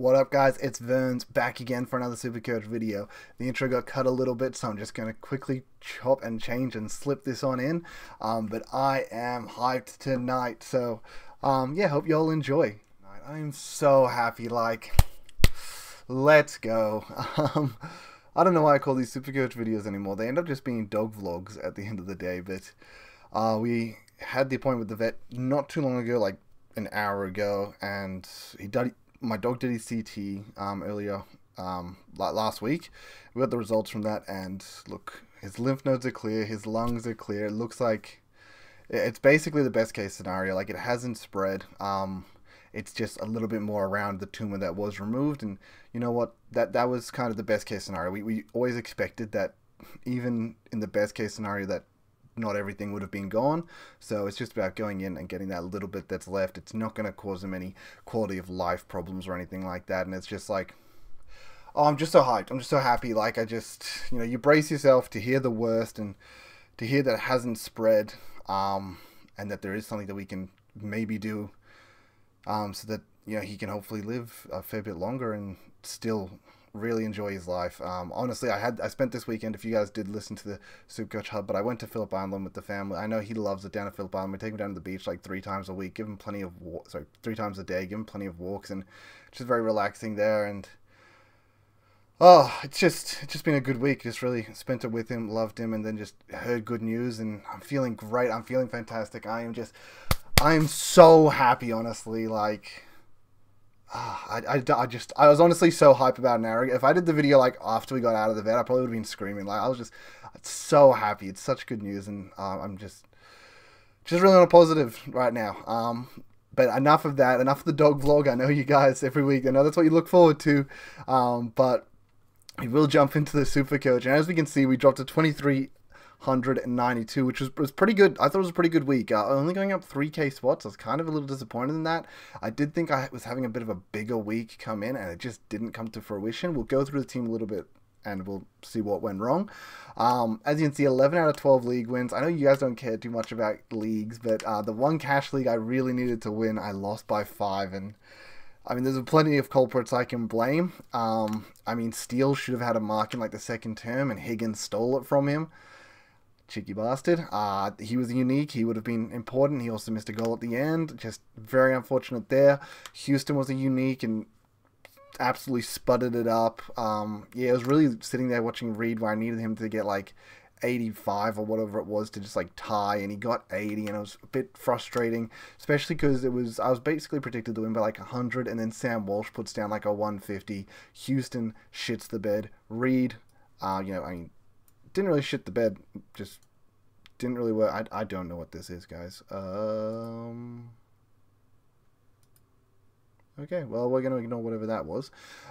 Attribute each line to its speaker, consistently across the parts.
Speaker 1: What up, guys? It's Verns back again for another Supercoach video. The intro got cut a little bit, so I'm just going to quickly chop and change and slip this on in. But I am hyped tonight, so yeah, hope y'all enjoy. I'm so happy, like, let's go. I don't know why I call these Supercoach videos anymore. They end up just being dog vlogs at the end of the day, but we had the appointment with the vet not too long ago, like an hour ago, and my dog did his CT earlier last week. We got the results from that, and look, his lymph nodes are clear, his lungs are clear. It looks like it's basically the best case scenario. Like, it hasn't spread. It's just a little bit more around the tumor that was removed, and you know what? That was kind of the best case scenario. We always expected that, even in the best case scenario, that not everything would have been gone. So it's just about going in and getting that little bit that's left. It's not going to cause him any quality of life problems or anything like that. And it's just like, oh, I'm just so hyped. I'm just so happy. Like, you brace yourself to hear the worst and to hear that it hasn't spread, and that there is something that we can maybe do, so that, he can hopefully live a fair bit longer and still really enjoy his life. Honestly, I spent this weekend, if you guys did listen to the Supercoach Hub, but I went to Phillip Island with the family. I know he loves it down at Phillip Island. We take him down to the beach like 3 times a week, give him plenty of 3 times a day, give him plenty of walks, and it's just very relaxing there. And oh, it's just been a good week. Just really spent it with him, loved him, and then just heard good news, and I'm feeling great. I'm feeling fantastic. I am so happy, honestly. Like, I was honestly so hyped about an hour ago. If I did the video like after we got out of the vet, I probably would have been screaming. Like, I was just so happy. It's such good news, and I'm just really on a positive right now. But enough of that. Enough of the dog vlog. I know you guys every week, I know that's what you look forward to. But we will jump into the Supercoach, and as we can see, we dropped to 2,392, which was pretty good. I thought it was a pretty good week. Only going up 3K spots. I was kind of a little disappointed in that. I did think I was having a bit of a bigger week come in, and it just didn't come to fruition. We'll go through the team a little bit, and we'll see what went wrong. As you can see, 11 out of 12 league wins. I know you guys don't care too much about leagues, but the one cash league I really needed to win, I lost by 5, and I mean, there's plenty of culprits I can blame. I mean, Steele should have had a mark in like the second term, and Higgins stole it from him. Cheeky bastard. He was unique. He would have been important. He also missed a goal at the end. Just very unfortunate there. Houston was a unique and absolutely sputtered it up. Yeah, I was really sitting there watching Reed where I needed him to get like 85 or whatever it was to just like tie, and he got 80, and it was a bit frustrating, especially because I was basically predicted to win by like 100, and then Sam Walsh puts down like a 150. Houston shits the bed. Reed, I mean, didn't really shit the bed, just didn't really work. I don't know what this is, guys. Okay, well, we're going to ignore whatever that was.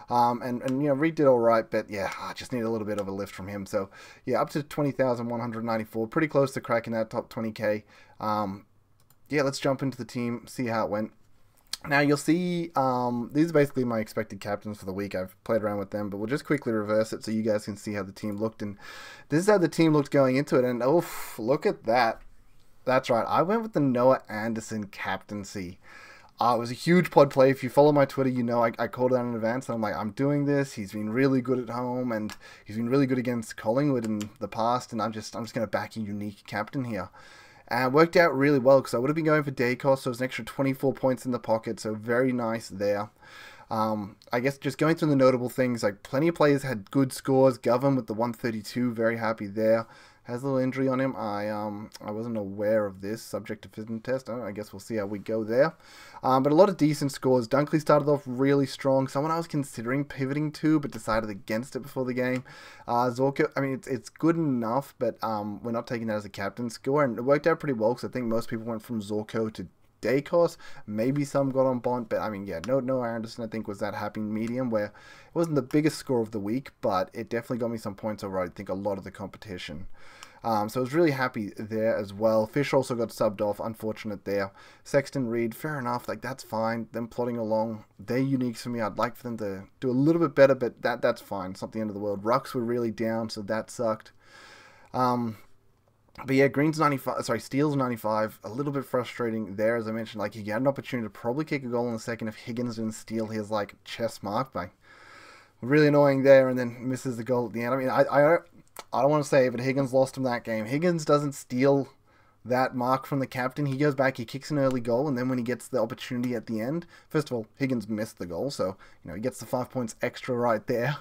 Speaker 1: And Reed did all right, but yeah, I just need a little bit of a lift from him. So, yeah, up to 20,194, pretty close to cracking that top 20K. Yeah, let's jump into the team, see how it went. Now, you'll see, these are basically my expected captains for the week. I've played around with them, but we'll just quickly reverse it so you guys can see how the team looked. And this is how the team looked going into it, and oof, look at that. That's right, I went with the Noah Anderson captaincy. It was a huge pod play. If you follow my Twitter, you know I called it out in advance. And I'm like, I'm doing this. He's been really good at home, and he's been really good against Collingwood in the past. And I'm just going to back a unique captain here. And it worked out really well because I would have been going for Dacos, so it was an extra 24 points in the pocket. So very nice there. I guess just going through the notable things, like plenty of players had good scores. Govan with the 132, very happy there. Has a little injury on him. I wasn't aware of this. Subject to fitness test. I guess we'll see how we go there. But a lot of decent scores. Dunkley started off really strong. Someone I was considering pivoting to, but decided against it before the game. Zorko, I mean, it's good enough, but we're not taking that as a captain score. And it worked out pretty well because I think most people went from Zorko to Dacos. Maybe some got on Bont, but I mean, yeah, no Anderson, I think, was that happy medium where it wasn't the biggest score of the week, but it definitely got me some points over, I think, a lot of the competition. So I was really happy there as well. Fish also got subbed off, unfortunate there. Sexton, Reed, fair enough, like that's fine. Them plodding along, they're uniques for me. I'd like for them to do a little bit better, but that's fine. It's not the end of the world. Rucks were really down, so that sucked. But yeah, Green's 95, sorry, Steele's 95. A little bit frustrating there, as I mentioned. Like, he had an opportunity to probably kick a goal in the second if Higgins didn't steal his, like, chest mark by really annoying there, and then misses the goal at the end. I mean, I don't want to say, but Higgins lost him that game. Higgins doesn't steal that mark from the captain. He goes back, he kicks an early goal, and then when he gets the opportunity at the end, first of all, Higgins missed the goal, so he gets the 5 points extra right there,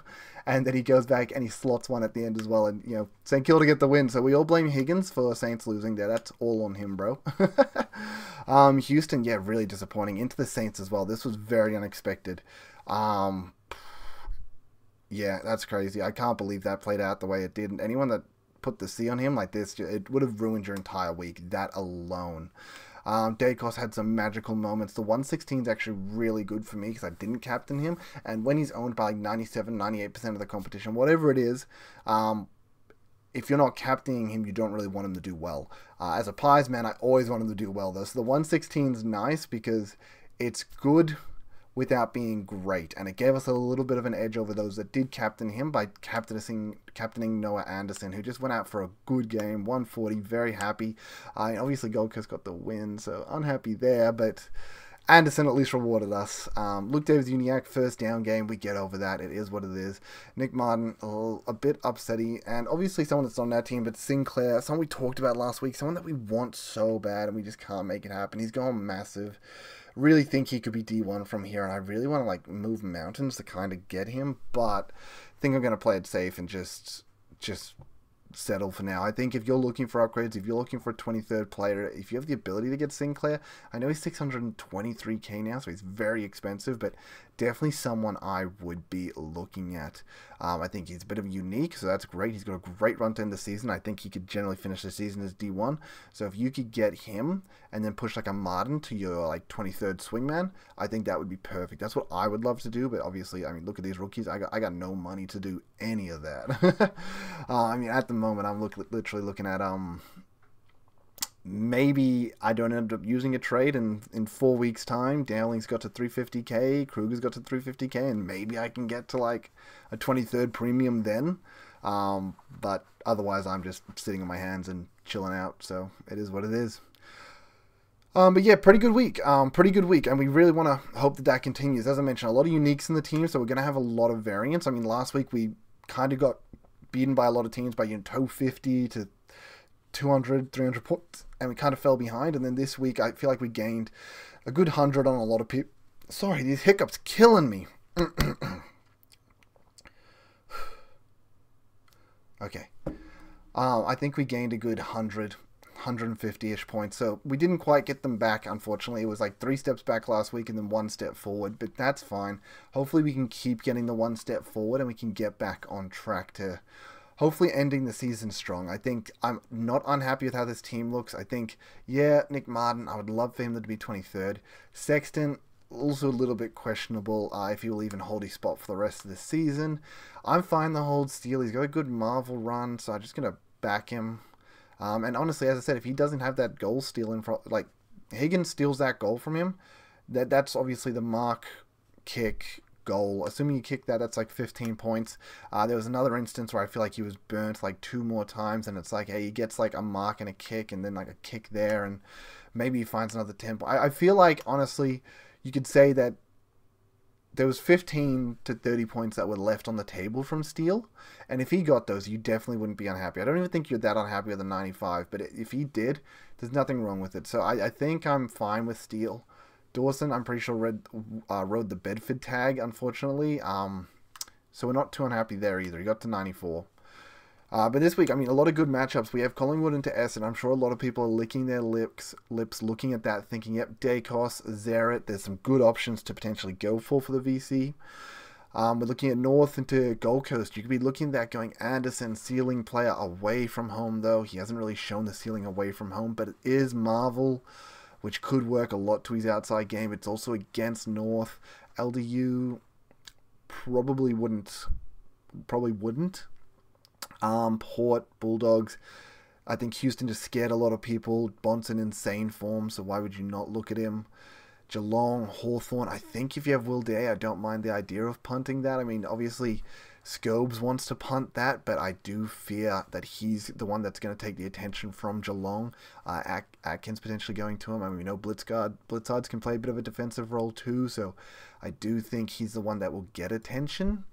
Speaker 1: and then he goes back and he slots one at the end as well, and St Kilda get the win. So we all blame Higgins for Saints losing there. That's all on him, bro. Houston, yeah, really disappointing. Into the Saints as well. This was very unexpected. Yeah, that's crazy. I can't believe that played out the way it did. And anyone that put the C on him like this, it would have ruined your entire week. That alone. Dacos had some magical moments. The 116 is actually really good for me because I didn't captain him. And when he's owned by like 97, 98% of the competition, whatever it is, if you're not captaining him, you don't really want him to do well. As a Pies man, I always want him to do well, though. So the 116 is nice because it's good without being great, and it gave us a little bit of an edge over those that did captain him by captaining Noah Anderson, who just went out for a good game, 140, very happy. Obviously Gold Coast got the win, so unhappy there, but Anderson at least rewarded us. Luke Davis-Uniacke, first down game, we get over that, it is what it is. Nick Martin, a bit upsetty, and obviously someone that's on our team, but Sinclair, someone we talked about last week, someone that we want so bad, and we just can't make it happen. He's gone massive. Really think he could be D1 from here, and I really want to like move mountains to kind of get him, but I think I'm going to play it safe and just settle for now. I think if you're looking for upgrades, if you're looking for a 23rd player, if you have the ability to get Sinclair, I know he's 623k now, so he's very expensive, but definitely someone I would be looking at. I think he's a bit of unique, so that's great. He's got a great run to end the season. I think he could generally finish the season as D1. So if you could get him and then push like a Martin to your like 23rd swingman, I think that would be perfect. That's what I would love to do, but obviously, I mean, look at these rookies. I got no money to do any of that. I mean, at the moment, I'm literally looking at maybe I don't end up using a trade, and in 4 weeks' time, Dowling's got to 350k, Kruger's got to 350k, and maybe I can get to like a 23rd premium then. But otherwise, I'm just sitting on my hands and chilling out. So it is what it is. But yeah, pretty good week. And we really want to hope that continues. As I mentioned, a lot of uniques in the team, so we're going to have a lot of variance. I mean, last week we kind of got beaten by a lot of teams by 250 to 200, 300 points, and we kind of fell behind. And then this week, I feel like we gained a good 100 on a lot of people. Sorry, these hiccups killing me. Okay. I think we gained a good 150-ish points. So we didn't quite get them back, unfortunately. It was like 3 steps back last week and then 1 step forward, but that's fine. Hopefully we can keep getting the 1 step forward and we can get back on track to hopefully ending the season strong. I think I'm not unhappy with how this team looks. I think, yeah, Nick Martin, I would love for him to be 23rd. Sexton, also a little bit questionable if he will even hold his spot for the rest of the season. I'm fine to hold Steele. He's got a good Marvel run, so I'm just going to back him. And honestly, as I said, if he doesn't have that goal steal in front, like Higgins steals that goal from him, that's obviously the mark, kick, goal. Assuming you kick that, that's like 15 points. There was another instance where I feel like he was burnt like 2 more times, and it's like, hey, he gets like a mark and a kick, and then like a kick there, and maybe he finds another 10 points. I feel like, honestly, you could say that there was 15 to 30 points that were left on the table from Steele, and if he got those, you definitely wouldn't be unhappy. I don't even think you're that unhappy with the 95, but if he did, there's nothing wrong with it. So I think I'm fine with Steele. Dawson, I'm pretty sure rode the Bedford tag, unfortunately. So we're not too unhappy there either. He got to 94. But this week, I mean, a lot of good matchups. We have Collingwood into Essendon. I'm sure a lot of people are licking their lips looking at that, thinking, yep, Dacos, Zeret. There's some good options to potentially go for the VC. We're looking at North into Gold Coast. You could be looking at that going Anderson, ceiling player away from home, though. He hasn't really shown the ceiling away from home, but it is Marvel, which could work a lot to his outside game. It's also against North. LDU probably wouldn't. Port, Bulldogs. I think Houston just scared a lot of people. Bonson insane form, so why would you not look at him? Geelong, Hawthorn. I think if you have Will Day, I don't mind the idea of punting that. I mean, obviously, Scobes wants to punt that, but I do fear that he's the one that's going to take the attention from Geelong. Atkins potentially going to him. I mean, we know Blitzards can play a bit of a defensive role too, so I do think he's the one that will get attention.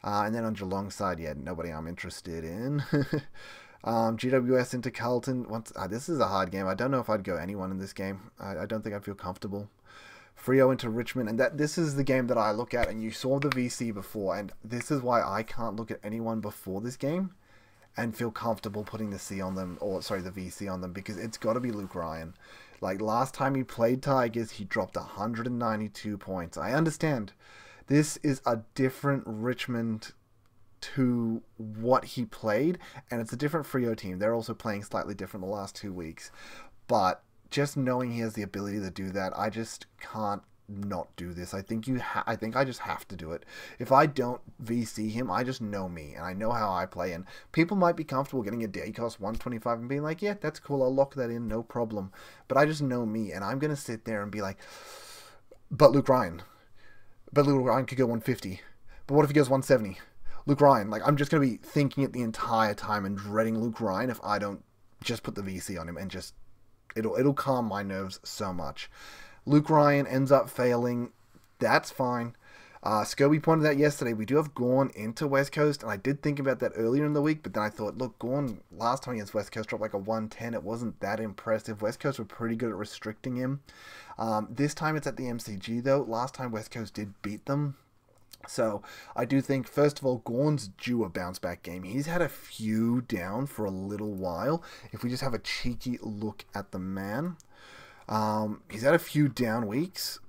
Speaker 1: And then on Geelong's side, yeah, nobody I'm interested in. GWS into Carlton. This is a hard game. I don't know if I'd go anyone in this game. I don't think I'd feel comfortable. Freo into Richmond, and this is the game that I look at, and you saw the VC before, and this is why I can't look at anyone before this game and feel comfortable putting the C on them, or sorry, the VC on them, because it's got to be Luke Ryan. Like, last time he played Tigers, he dropped 192 points. I understand. This is a different Richmond to what he played, and it's a different Freo team. They're also playing slightly different the last 2 weeks, but just knowing he has the ability to do that, I just can't not do this. I think I just have to do it. If I don't VC him, I just know me, and I know how I play, and people might be comfortable getting a day cost 125 and being like, yeah, that's cool, I'll lock that in, no problem. But I just know me, and I'm going to sit there and be like, but Luke Ryan could go 150. But what if he goes 170? Luke Ryan, like, I'm just going to be thinking it the entire time and dreading Luke Ryan if I don't just put the VC on him, and just it'll calm my nerves so much. Luke Ryan ends up failing. That's fine. Scobie pointed out yesterday, we do have Gawn into West Coast, and I did think about that earlier in the week, but then I thought, look, Gawn last time against West Coast dropped like a 110. It wasn't that impressive. West Coast were pretty good at restricting him. This time it's at the MCG, though. Last time West Coast did beat them. So I do think, first of all, Gawn's due a bounce-back game. He's had a few down for a little while. If we just have a cheeky look at the man, he's had a few down weeks.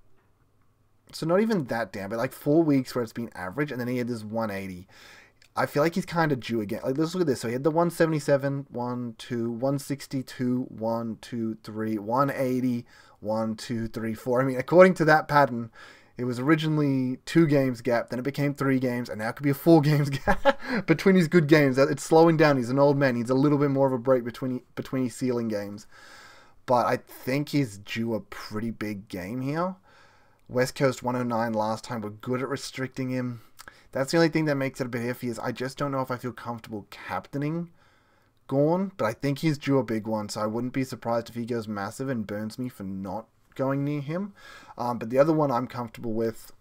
Speaker 1: So not even that down, but like 4 weeks where it's been average, and then he had this 180. I feel like he's kind of due again. Like, let's look at this. So he had the 177, 1, 2, 162, 1, 2, 3, 180, 1, 2, 3, 4. I mean, according to that pattern, it was originally 2 games gap, then it became 3 games, and now it could be a 4 games gap between his good games. It's slowing down. He's an old man. He needs a little bit more of a break between his ceiling games. But I think he's due a pretty big game here. West Coast 109 last time were good at restricting him. That's the only thing that makes it a bit iffy, is I just don't know if I feel comfortable captaining Gawn, but I think he's due a big one, so I wouldn't be surprised if he goes massive and burns me for not going near him. But the other one I'm comfortable with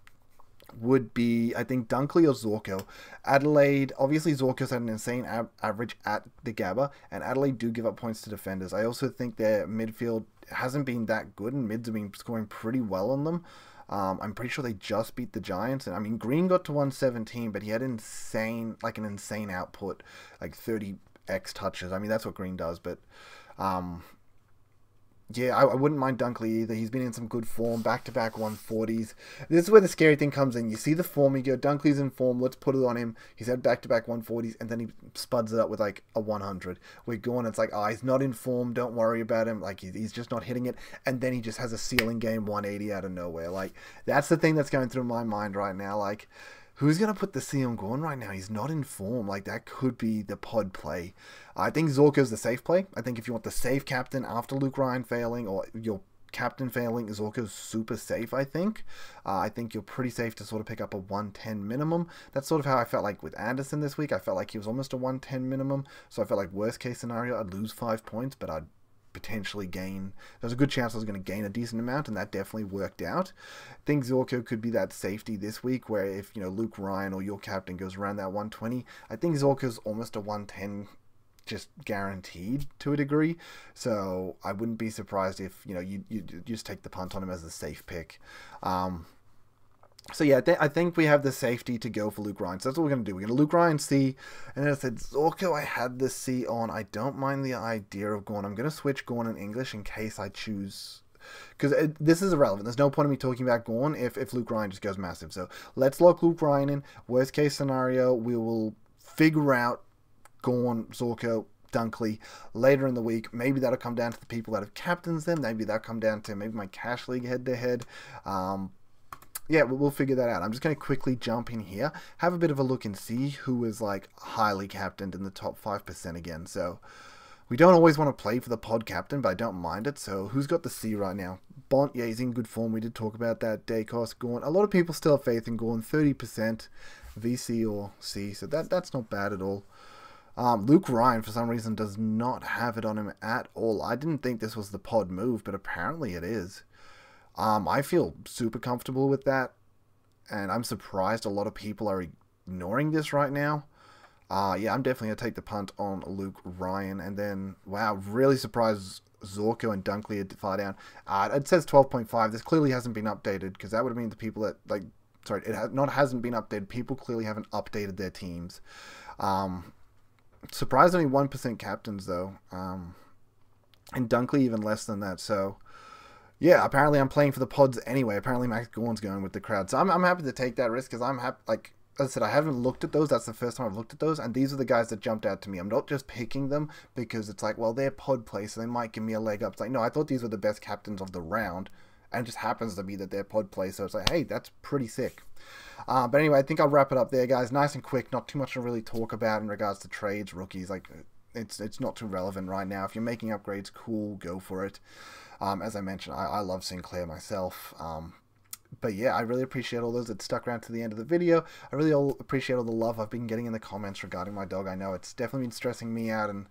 Speaker 1: would be, I think, Dunkley or Zorko. Adelaide, obviously Zorko's had an insane average at the Gabba, and Adelaide do give up points to defenders. I also think their midfield hasn't been that good, and mids have been scoring pretty well on them. I'm pretty sure they just beat the Giants, and I mean, Green got to 117, but he had an insane output, like 30x touches. I mean, that's what Green does, but yeah, I wouldn't mind Dunkley either. He's been in some good form, back-to-back 140s. This is where the scary thing comes in. You see the form, you go, Dunkley's in form, let's put it on him. He's had back-to-back 140s, and then he spuds it up with like a 100. We're going, it's like, he's not in form, don't worry about him. Like, he's just not hitting it. And then he just has a ceiling game 180 out of nowhere. Like, that's the thing that's going through my mind right now. Like, who's going to put the C on Gawn right now? He's not in form. Like, that could be the pod play. I think Zorko's the safe play. I think if you want the safe captain after Luke Ryan failing, or your captain failing, Zorko's super safe, I think. I think you're pretty safe to sort of pick up a 110 minimum. That's sort of how I felt like with Anderson this week. I felt like he was almost a 110 minimum. So I felt like worst case scenario, I'd lose 5 points, but I'd potentially gain. There's a good chance I was going to gain a decent amount, and that definitely worked out. I think Zorko could be that safety this week, where if, you know, Luke Ryan or your captain goes around that 120, I think Zorko's almost a 110 just guaranteed to a degree. So I wouldn't be surprised if, you know, you just take the punt on him as a safe pick. So yeah, I think we have the safety to go for Luke Ryan. So that's what we're going to do. We're going to Luke Ryan C. And then I said, Zorko, I had the C on. I don't mind the idea of Gawn. I'm going to switch Gawn in English in case I choose... Because this is irrelevant. There's no point in me talking about Gawn if Luke Ryan just goes massive. So let's lock Luke Ryan in. Worst case scenario, we will figure out Gawn, Zorko, Dunkley later in the week. Maybe that'll come down to the people that have captains them. Maybe that'll come down to maybe my cash league head-to-head. Yeah, we'll figure that out. I'm just going to quickly jump in here, have a bit of a look and see who is like highly captained in the top 5% again. So we don't always want to play for the pod captain, but I don't mind it. So who's got the C right now? Bont, yeah, he's in good form. We did talk about that. Dacos, Gorn. A lot of people still have faith in Gorn. 30% VC or C, so that's not bad at all. Luke Ryan, for some reason, does not have it on him at all. I didn't think this was the pod move, but apparently it is. I feel super comfortable with that, and I'm surprised a lot of people are ignoring this right now. Yeah, I'm definitely going to take the punt on Luke Ryan, and then, wow, really surprised Zorko and Dunkley are far down. It says 12.5. This clearly hasn't been updated, because that would mean the people that, like, sorry, hasn't been updated. People clearly haven't updated their teams. Surprisingly, 1% captains, though. And Dunkley even less than that, so... Yeah, apparently I'm playing for the pods anyway. Apparently Max Gorn's going with the crowd. So I'm happy to take that risk, because I'm happy, like... As I said, I haven't looked at those. That's the first time I've looked at those. And these are the guys that jumped out to me. I'm not just picking them because it's like, well, they're pod play, so they might give me a leg up. It's like, no, I thought these were the best captains of the round. And it just happens to be that they're pod play. So it's like, hey, that's pretty sick. But anyway, I think I'll wrap it up there, guys. Nice and quick. Not too much to really talk about in regards to trades, rookies. Like, it's not too relevant right now. If you're making upgrades, cool, go for it. As I mentioned, I love Sinclair myself. But yeah, I really appreciate all those that stuck around to the end of the video. I really appreciate all the love I've been getting in the comments regarding my dog. I know it's definitely been stressing me out, and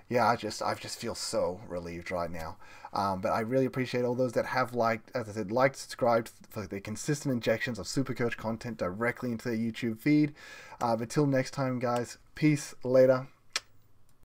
Speaker 1: yeah, I just feel so relieved right now. But I really appreciate all those that have liked, as I said, liked, subscribed for the consistent injections of Supercoach content directly into their YouTube feed. But till next time, guys, peace, later.